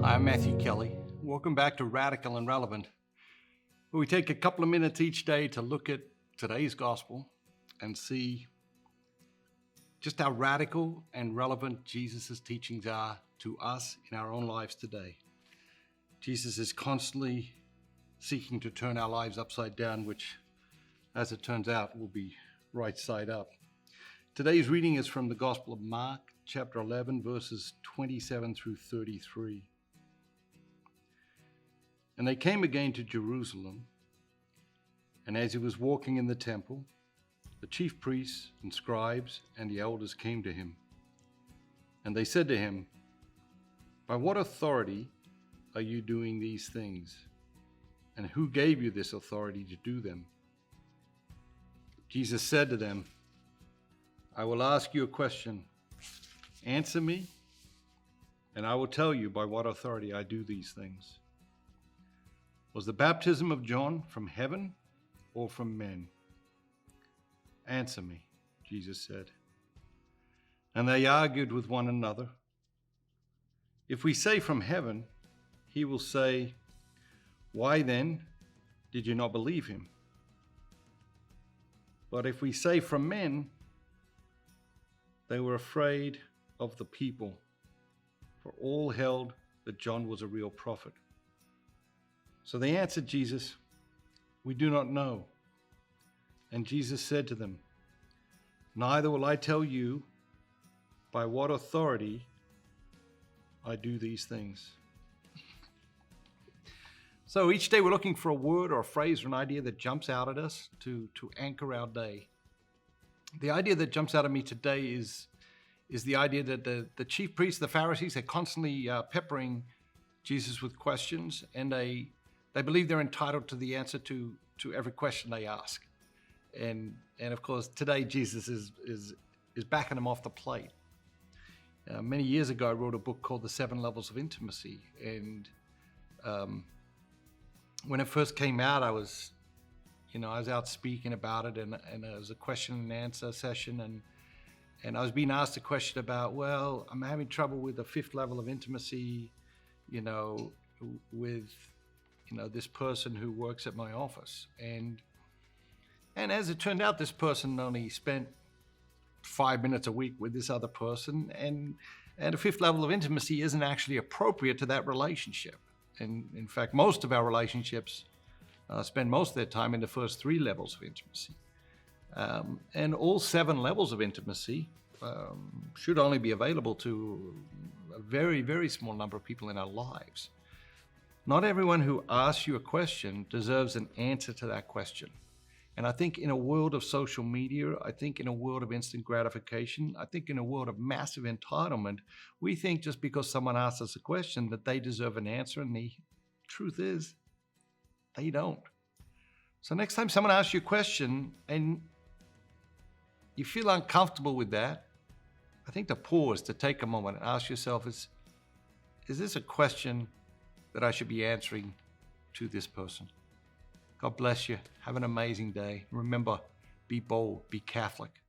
I'm Matthew Kelly. Welcome back to Radical and Relevant, where we take a couple of minutes each day to look at today's gospel and see just how radical and relevant Jesus' teachings are to us in our own lives today. Jesus is constantly seeking to turn our lives upside down, which, as it turns out, will be right side up. Today's reading is from the Gospel of Mark, chapter 11, verses 27 through 33. And they came again to Jerusalem, and as he was walking in the temple, the chief priests and scribes and the elders came to him. And they said to him, "By what authority are you doing these things? And who gave you this authority to do them?" Jesus said to them, "I will ask you a question. Answer me, and I will tell you by what authority I do these things. Was the baptism of John from heaven or from men? Answer me," Jesus said. And they argued with one another. "If we say from heaven," he will say, "why then did you not believe him? But if we say from men," they were afraid of the people, for all held that John was a real prophet. So they answered Jesus, "We do not know." And Jesus said to them, "Neither will I tell you by what authority I do these things." So each day we're looking for a word or a phrase or an idea that jumps out at us to anchor our day. The idea that jumps out at me today is the idea that the chief priests, the Pharisees, are constantly peppering Jesus with questions, and they believe they're entitled to the answer to every question they ask. And of course, today Jesus is backing them off the plate. Many years ago, I wrote a book called The 7 Levels of Intimacy. And when it first came out, I was out speaking about it, and it was a question and answer session. And I was being asked a question about, well, I'm having trouble with the 5th level of intimacy, with this person who works at my office. And as it turned out, this person only spent 5 minutes a week with this other person, and a 5th level of intimacy isn't actually appropriate to that relationship. And in fact, most of our relationships spend most of their time in the first 3 levels of intimacy. And all 7 levels of intimacy should only be available to a very, very small number of people in our lives. Not everyone who asks you a question deserves an answer to that question. And I think in a world of social media, I think in a world of instant gratification, I think in a world of massive entitlement, we think just because someone asks us a question that they deserve an answer, and the truth is, they don't. So next time someone asks you a question and you feel uncomfortable with that, I think to pause, to take a moment and ask yourself, is this a question that I should be answering to this person? God bless you. Have an amazing day. Remember, be bold, be Catholic.